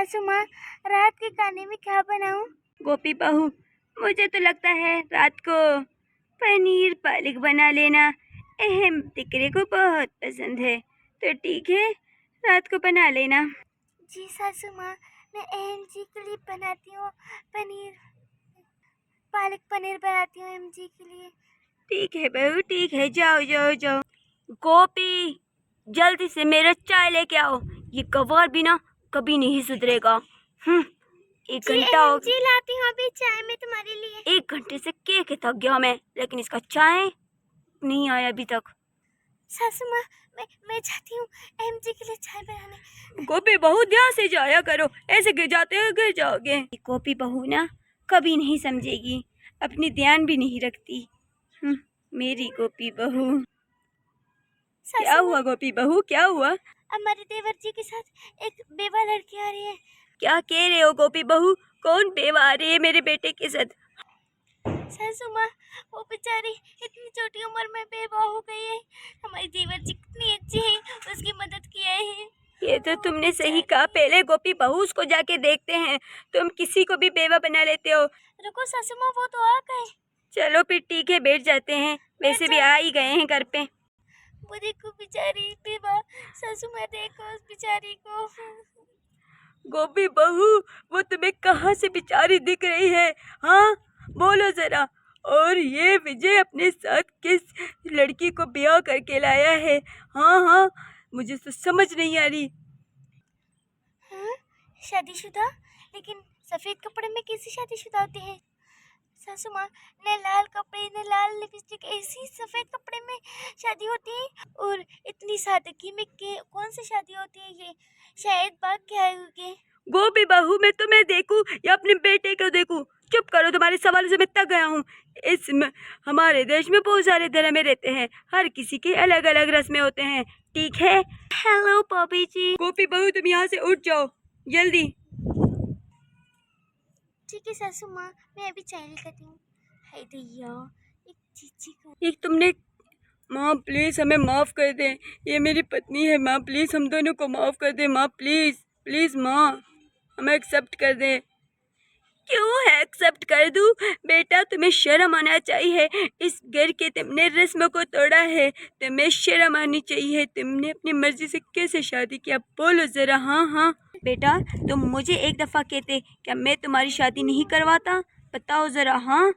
सासू माँ, रात के खाने में क्या बनाऊं? गोपी बहू, मुझे तो लगता है रात को पनीर पालक बना लेना। अहम तिकरे को बहुत पसंद है, तो ठीक है, रात को बना लेना। जी सासू माँ, मैं एम जी के लिए बनाती हूँ पनीर, पालक पनीर बनाती हूँ एम जी के लिए। ठीक है बहू, ठीक है, जाओ जाओ जाओ। गोपी, जल्दी से मेरा चाय लेके आओ। ये गवार भी ना कभी नहीं सुधरेगा। 1 घंटा हो जी लाती हूँ अभी चाय में तुम्हारे लिए। 1 घंटे से के थक गया मैं, लेकिन इसका चाय नहीं आया अभी तक। सासू माँ, मैं चाहती हूँ एम जी के लिए चाय बनाने। गोपी बहू, ध्यान से जाया करो, ऐसे गिर जाते हो गिर जाओगे। गोपी बहू ना कभी नहीं समझेगी, अपनी ध्यान भी नहीं रखती। मेरी गोपी बहू। क्या हुआ गोपी बहू, क्या हुआ? हमारे देवर जी के साथ एक बेवा लड़की आ रही है। क्या कह रहे हो गोपी बहू? कौन बेवा आ रही है मेरे बेटे के साथ? सासू माँ, वो बेचारी इतनी छोटी उम्र में बेवा हो गई है। हमारे देवर जी कितनी अच्छी है, उसकी मदद किया है। ये तो तुमने सही कहा। पहले गोपी बहू उसको जाके देखते हैं। तुम किसी को भी बेवा बना लेते हो। रुको सासू माँ, वो तो आ गए। चलो फिर ठीक है, बैठ जाते हैं, वैसे भी आ ही गए हैं घर पे। वो देखो बेचारी बेवा, सासू माँ देखो उस बेचारी को। गोपी बहू, वो तुम्हें कहाँ से बेचारी दिख रही है? हाँ, बोलो जरा। और ये विजय अपने साथ किस लड़की को ब्याह करके लाया है? हाँ हाँ, मुझे तो समझ नहीं आ रही। हाँ, शादीशुदा? लेकिन सफेद कपड़े में कैसी शादीशुदा होती है? सासू माँ, न लाल कपड़े न लाल लिपस्टिक, ऐसी सफेद कपड़े में शादी होती है? और इतनी सादगी में कौन सी शादी होती है ये? शायद बात क्या है उनके। गोपी बहू, मैं तुम्हें देखूं या अपने बेटे को देखूं? चुप करो, तुम्हारे सवाल से मैं थक गया हूँ। हमारे देश में बहुत सारे धर्म रहते हैं, हर किसी के अलग अलग रस्में होते हैं, ठीक है? हेलो पॉपी जी। गोपी बहू, तुम यहाँ से उठ जाओ जल्दी। ठीक है सासू माँ, मैं अभी चाय लेकर आती हूँ। हाय दैया, एक चीची को। एक तुमने माँ प्लीज हमें माफ कर दे, ये मेरी पत्नी है माँ, प्लीज हम दोनों को माफ कर दे माँ, प्लीज प्लीज माँ, हमें एक्सेप्ट कर दे। क्यों है एक्सेप्ट कर दूं? बेटा, तुम्हें शर्म आना चाहिए। इस घर के तुमने रस्म को तोड़ा है, तुम्हें शर्म आनी चाहिए। तुमने अपनी मर्जी से कैसे शादी किया, बोलो जरा। हाँ हाँ बेटा, तुम मुझे एक दफा कहते क्या मैं तुम्हारी शादी नहीं करवाता? बताओ जरा। हाँ,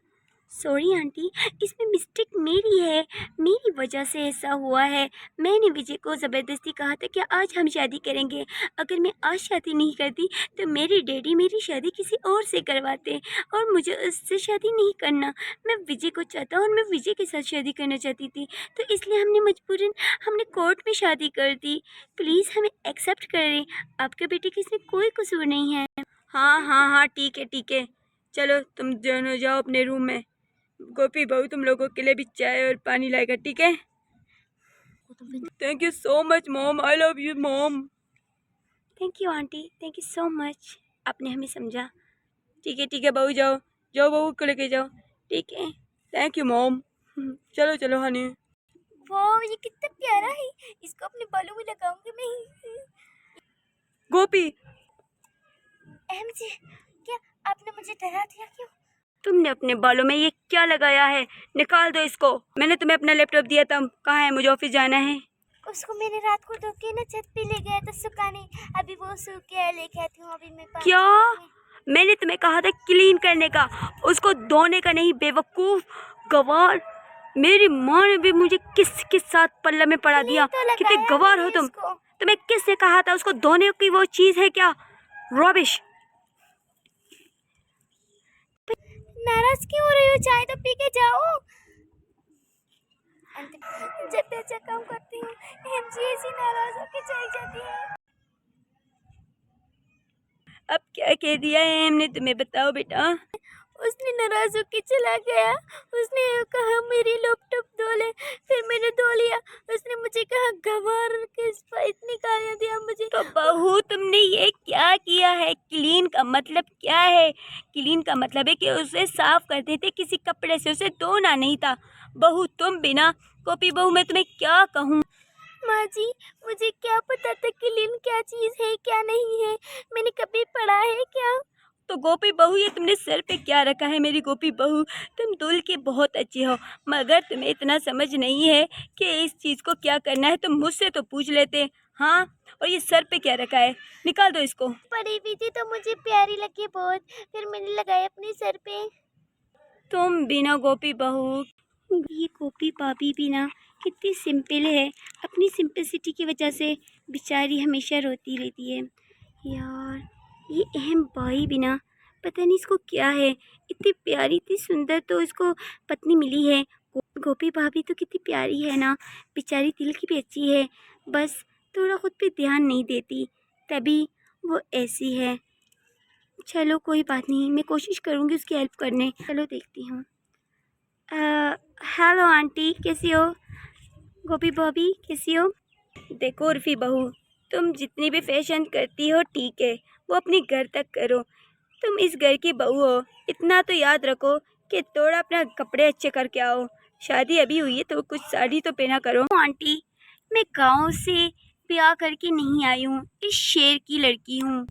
सॉरी आंटी, इसमें मिस्टेक मेरी है, मेरी वजह से ऐसा हुआ है। मैंने विजय को ज़बरदस्ती कहा था कि आज हम शादी करेंगे। अगर मैं आज शादी नहीं करती तो मेरे डैडी मेरी शादी किसी और से करवाते, और मुझे उससे शादी नहीं करना। मैं विजय को चाहता और मैं विजय के साथ शादी करना चाहती थी, तो इसलिए हमने कोर्ट में शादी कर दी। प्लीज़ हमें एक्सेप्ट करें, आपके बेटे की इसमें कोई कसूर नहीं है। हाँ हाँ हाँ, ठीक है ठीक है, चलो तुम दोनों जाओ अपने रूम में। गोपी बहू तुम लोगों के लिए भी चाय और पानी लाएगा, ठीक है? Thank you so much mom, I love you mom. Thank you aunty, thank you so much, आपने हमें समझा। ठीक है बहू, जाओ जाओ बहू को लेके जाओ, ठीक है? Thank you mom. चलो चलो हनी। वाह, ये कितना प्यारा है, इसको अपने बालों में लगाऊंगी मैं। गोपी, अहम जी, क्या आपने मुझे डरा दिया? क्यों? तुमने अपने बालों में ये क्या लगाया है? निकाल दो इसको। मैंने तुम्हें अपना लैपटॉप दिया था, कहाँ है? मुझे ऑफिस जाना है। उसको मैंने रात को धो के ना छत पे ले गया था सुखाने, अभी वो सूख गया, लेके आती हूँ अभी मैं। क्या? मैंने तुम्हें कहा था क्लीन करने का, उसको धोने का नहीं, बेवकूफ गवार। मेरी माँ ने भी मुझे किसके साथ पल्ला में पड़ा दिया। तो कितने गवार हो तुम। तुम्हें किसने कहा था उसको धोने की? वो चीज है क्या? रॉबिश। नाराज क्यों हो रही हो? चाय तो पी के जाओ। जब भी अच्छा काम करती हूँ अहम जी ऐसी नाराज होके चली जाती है। अब क्या कह दिया है हमने तुम्हें, बताओ बेटा? उसने नाराज होके चला गया, उसने कहा मेरी लैपटॉप धो ले, फिर मैंने धो लिया। उसने मुझे कहा गवार के इतनी गालियां दिया मुझे। तो बहू तुमने ये क्या किया है? क्लीन का मतलब क्या है? क्लीन का मतलब है कि उसे साफ करते थे किसी कपड़े से, उसे धोना नहीं था। बहू तुम बिना, गोपी बहू मैं तुम्हें क्या कहूँ? माँ जी, मुझे क्या पता था क्लीन क्या चीज़ है क्या नहीं है, मैंने कभी पढ़ा पकड़ा है क्या? तो गोपी बहू, ये तुमने सर पे क्या रखा है मेरी गोपी बहू? तुम दुल के बहुत अच्छी हो, मगर तुम्हें इतना समझ नहीं है कि इस चीज़ को क्या करना है। तुम मुझसे तो पूछ लेते। हाँ, और ये सर पे क्या रखा है? निकाल दो इसको। पड़ी हुई थी तो मुझे प्यारी लगी बहुत, फिर मैंने लगाया अपने सर पे। तुम बिना गोपी बहू, ये गोपी भाभी भी ना कितनी सिंपल है, अपनी सिंपलिसिटी की वजह से बेचारी हमेशा रोती रहती है। यार, ये अहम भाई भी ना, पता नहीं इसको क्या है, इतनी प्यारी इतनी सुंदर तो इसको पत्नी मिली है। गोपी भाभी तो कितनी प्यारी है ना, बेचारी दिल की भी अच्छी है, बस थोड़ा खुद पे ध्यान नहीं देती, तभी वो ऐसी है। चलो कोई बात नहीं, मैं कोशिश करूँगी उसकी हेल्प करने। चलो देखती हूँ। हेलो आंटी, कैसी हो? गोपी भाभी कैसी हो? देखो उर्फी बहू, तुम जितनी भी फैशन करती हो ठीक है, वो अपनी घर तक करो। तुम इस घर की बहू हो, इतना तो याद रखो कि थोड़ा अपना कपड़े अच्छे करके आओ। शादी अभी हुई है तो कुछ साड़ी तो पहना करो। आंटी, मैं गांव से ब्याह करके नहीं आई हूँ, इस शहर की लड़की हूँ।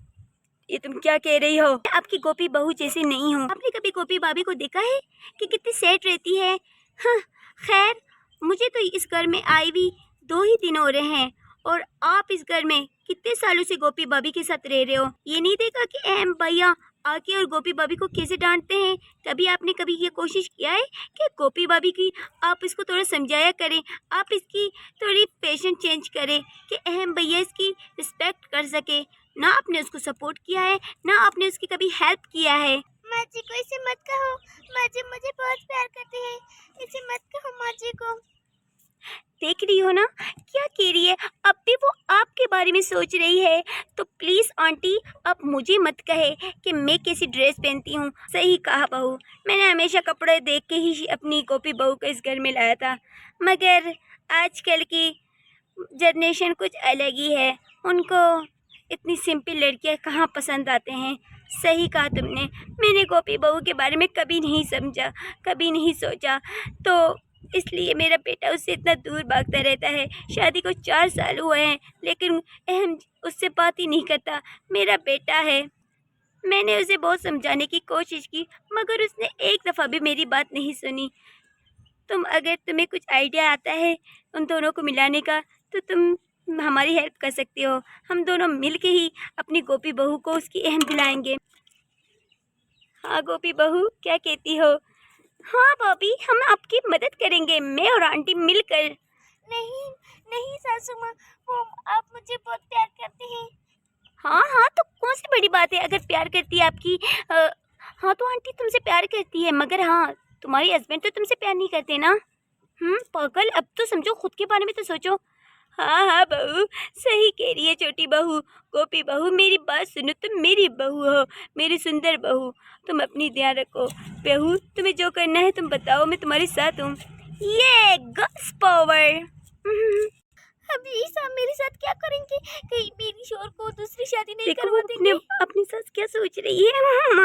ये तुम क्या कह रही हो? मैं आपकी गोपी बहू जैसे नहीं हूँ। आपने कभी गोपी भाभी को देखा है कि कितनी सेट रहती है? हाँ, खैर, मुझे तो इस घर में आई हुई 2 ही दिन हो रहे हैं, और आप इस घर में कितने सालों से गोपी भाभी के साथ रह रहे हो? ये नहीं देखा कि अहम भैया आके और गोपी भाभी को कैसे डांटते हैं? कभी आपने कभी ये कोशिश किया है कि गोपी भाभी की आप इसको थोड़ा समझाया करें, आप इसकी थोड़ी फैशन चेंज करें कि अहम भैया इसकी रिस्पेक्ट कर सके? ना आपने उसको सपोर्ट किया है, ना आपने उसकी कभी हेल्प किया है। माँ जी को इसे मत कहो, माँ जी मुझे बहुत प्यार करती है, इसे मत कहो माँ जी को। देख रही हो ना क्या कह रही है, अब भी वो आपके बारे में सोच रही है। तो प्लीज़ आंटी, आप मुझे मत कहे कि मैं कैसी ड्रेस पहनती हूँ। सही कहा बहू, मैंने हमेशा कपड़े देख के ही अपनी गोपी बहू को इस घर में लाया था, मगर आजकल की जनरेशन कुछ अलग ही है, उनको इतनी सिंपल लड़कियां कहाँ पसंद आते हैं। सही कहा तुमने, मैंने गोपी बहू के बारे में कभी नहीं समझा, कभी नहीं सोचा, तो इसलिए मेरा बेटा उससे इतना दूर भागता रहता है। शादी को 4 साल हुए हैं, लेकिन अहम उससे बात ही नहीं करता। मेरा बेटा है, मैंने उसे बहुत समझाने की कोशिश की, मगर उसने एक दफ़ा भी मेरी बात नहीं सुनी। अगर तुम्हें कुछ आइडिया आता है उन दोनों को मिलाने का, तो तुम हमारी हेल्प कर सकती हो। हम दोनों मिल के ही अपनी गोपी बहू को उसकी अहम दिलाएंगे। हाँ गोपी बहू, क्या कहती हो? हाँ भाभी, हम आपकी मदद करेंगे, मैं और आंटी मिलकर। नहीं नहीं सासू माँ, वो आप मुझे बहुत प्यार करते हैं। हाँ हाँ, तो कौन सी बड़ी बात है अगर प्यार करती है आपकी। हाँ तो आंटी तुमसे प्यार करती है, मगर हाँ, तुम्हारे हस्बैंड तो तुमसे प्यार नहीं करते ना। पागल, अब तो समझो, खुद के बारे में तो सोचो। हाँ हाँ बहू, सही कह रही है छोटी बहू। गोपी बहू, मेरी बात सुनो, तुम मेरी बहू हो, मेरी सुंदर बहू। तुम अपनी ध्यान रखो बहू, तुम्हें जो करना है तुम बताओ, मैं तुम्हारे साथ हूँ। ये गर्ल्स पावर। अभी सब मेरे साथ क्या करेंगे? कहीं मेरी शोर को दूसरी शादी नहीं देखो करवा देंगे? अपनी सास क्या सोच रही है।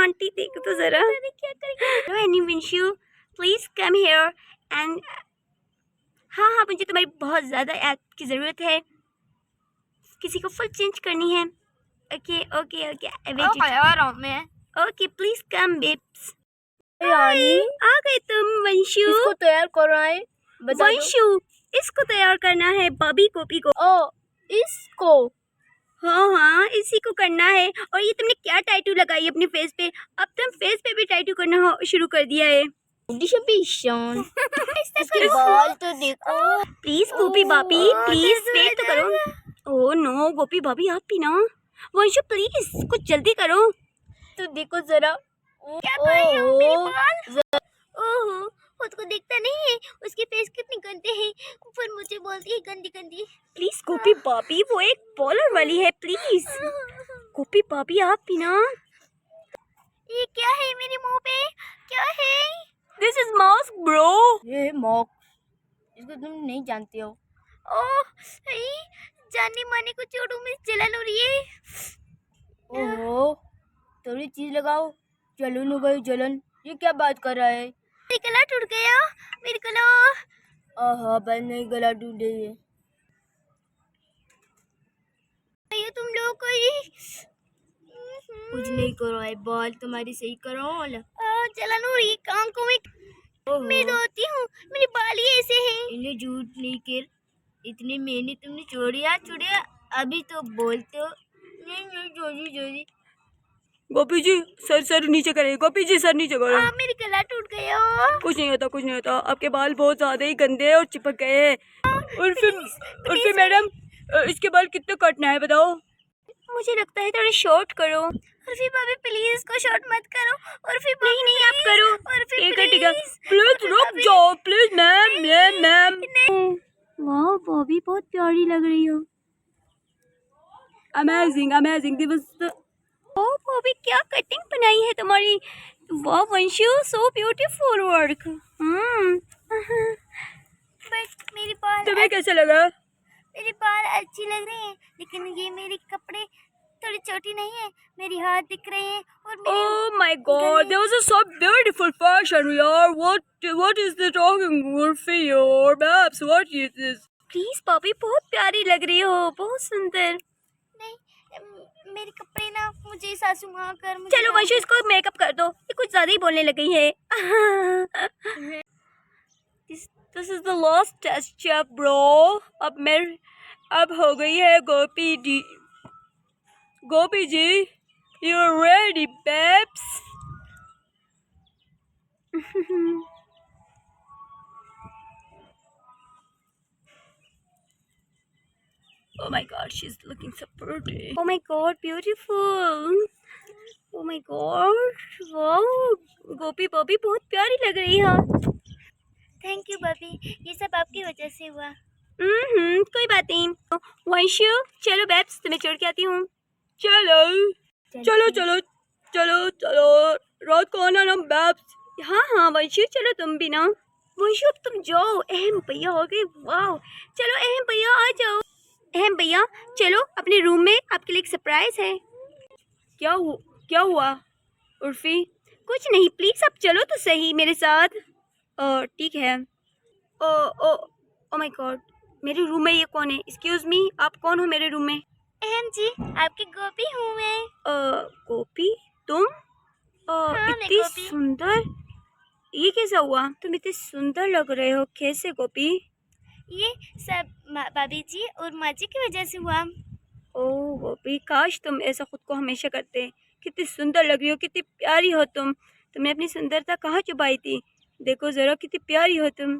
आंटी देखो तो जरा। पता नहीं क्या करेंगे। एनी विंशु, प्लीज कम हियर एंड। हाँ हाँ, मुझे तुम्हारी बहुत ज़्यादा हेल्प की ज़रूरत है, किसी को फुल चेंज करनी है। ओके ओके ओके, आ रहा हूँ मैं। Okay please come babes. यानी आ गए तुम वंशु? इसको तैयार करना है, बता दो। वंशु, इसको तैयार करना है, बॉबी गोपी को। ओ, इसको? हाँ हाँ, इसी को करना है। और ये तुमने क्या टैटू लगाई अपने फेस पे? अब तुम फेस पे भी टैटू करना शुरू कर दिया है। इसके बाल तो देखो। प्लीज गोपी भाभी, प्लीज वेट तो करो। ओह नो गोपी भाभी, आप भी ना। वंशु प्लीज कुछ जल्दी करो। तो देखो जरा। क्या कर रही हो मेरे बाल? ओहो, खुद को दिखता नहीं है, उसके फेस कितनी गंदे हैं, ऊपर मुझे बोलती है गंदी गंदी। प्लीज गोपी भाभी, वो एक बॉलर वाली है, प्लीज। गोपी भाभी आप भी ना। ये क्या है मेरे मुंह पे? क्या है? This is mask bro. ये मॉक, इसको तुम नहीं जानते हो। ओह, जाने माने को छोड़ो, मुझे जलन हो रही है। ओहो, थोड़ी चीज लगाओ, जलन हो गई जलन। ये क्या बात कर रहा है? मेरा गला टूट गया, मेरा गला। आहा, बस नहीं, गला टूट गई है। तुम लोग को ये कुछ नहीं करो है, बाल तुम्हारी सही करो। चला नूर, ये काम को मैं धोती हूँ, मेरे बाल ही ऐसे हैं। इन्हें झूठ नहीं कर, इतनी मेहनत तुमने छोड़िया अभी तो बोलते हो। नहीं जोजी गोपी जी सर नीचे करे, गोपी जी सर नीचे करो। मेरी गला टूट गया। कुछ नहीं होता, आपके बाल बहुत ज्यादा ही गंदे हैं और चिपक गए हैं। उर्फी मैडम, इसके बाल कितने काटना है बताओ? मुझे लगता है थोड़ा शॉर्ट करो। उर्फी भाभी प्लीज इसको शॉर्ट मत करो। उर्फी भाभी नहीं आप करो। उर्फी ठीक है प्लीज रुक जाओ प्लीज मैम। वाह भाभी बहुत प्यारी लग रही हो। अमेजिंग दिवस। ओ भाभी क्या कटिंग बनाई है तुम्हारी। वाह Vanshu, so beautiful work. But मेरी बाल तुम्हें कैसे लगा? मेरी बाल अच्छी लग रही हैं, लेकिन ये मेरे कपड़े थोड़ी छोटी नहीं है, मेरी हाथ दिख रहे हैं और Oh my God, that was a so beautiful fashion, yaar. What is the talking, Urfi, or Babs? What is this? Please पापी बहुत प्यारी लग रही हो, बहुत सुंदर। नहीं मेरे कपड़े ना मुझे सासू माँ कर मुझे। चलो वंशु इसको मेकअप कर दो, ये कुछ ज्यादा ही बोलने लग गई है। This is the last test check, bro. अब हो गई है गोपी जी, you ready, Babs? Oh my God, she's looking so pretty. Oh my God, beautiful. Oh my God, wow, गोपी बॉबी बहुत प्यारी लग रही है। थैंक यू बॉबी, ये सब आपकी वजह से हुआ। कोई बात नहीं। वंशु चलो बेब्स, तुम्हें छोड़ के आती हूँ। चलो रात को आना ना Babs। हाँ वंशु चलो तुम भी ना। वंशु अब तुम जाओ, अहम भैया हो गए। वाह चलो अहम भैया आ जाओ। अहम भैया चलो अपने रूम में, आपके लिए एक सरप्राइज है। क्या हुआ उर्फी? कुछ नहीं, प्लीज आप चलो तो सही मेरे साथ। ठीक है। ओ माय गॉड, मेरे रूम में ये कौन है? एक्सक्यूज मी, आप कौन हो मेरे रूम में? अहम जी आपकी गोपी हूँ मैं। गोपी तुम? हाँ, इतनी सुंदर, ये कैसा हुआ? तुम इतने सुंदर लग रहे हो, कैसे गोपी? ये सब भाभी जी और माँ जी की वजह से हुआ। ओह गोपी, काश तुम ऐसा खुद को हमेशा करते। कितनी सुंदर लग रही हो, कितनी प्यारी हो तुम। तुमने अपनी सुंदरता कहाँ छुपाई थी? देखो जरा कितनी प्यारी हो तुम।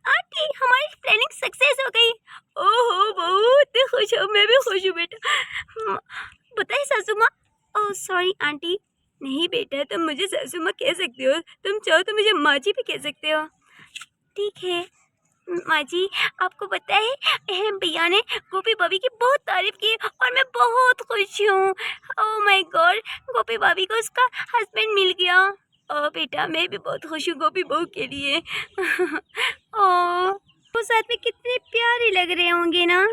आंटी हमारी प्लानिंग सक्सेस हो गई। ओहो बहुत खुश हूँ, मैं भी खुश हूँ बेटा। बताइए सासू माँ। Oh sorry aunty. नहीं बेटा, तुम मुझे सासू माँ कह सकते हो, तुम चाहो तो मुझे माँ जी भी कह सकते हो। ठीक है माँ जी, आपको पता है अहम भैया ने गोपी भाभी की बहुत तारीफ की और मैं बहुत खुश हूँ। ओह माय गॉड, गोपी भाभी को उसका हस्बैंड मिल गया। ओ बेटा, मैं भी बहुत खुश हूँ गोपी बहू के लिए। ओह वो साथ में कितने प्यारे लग रहे होंगे ना।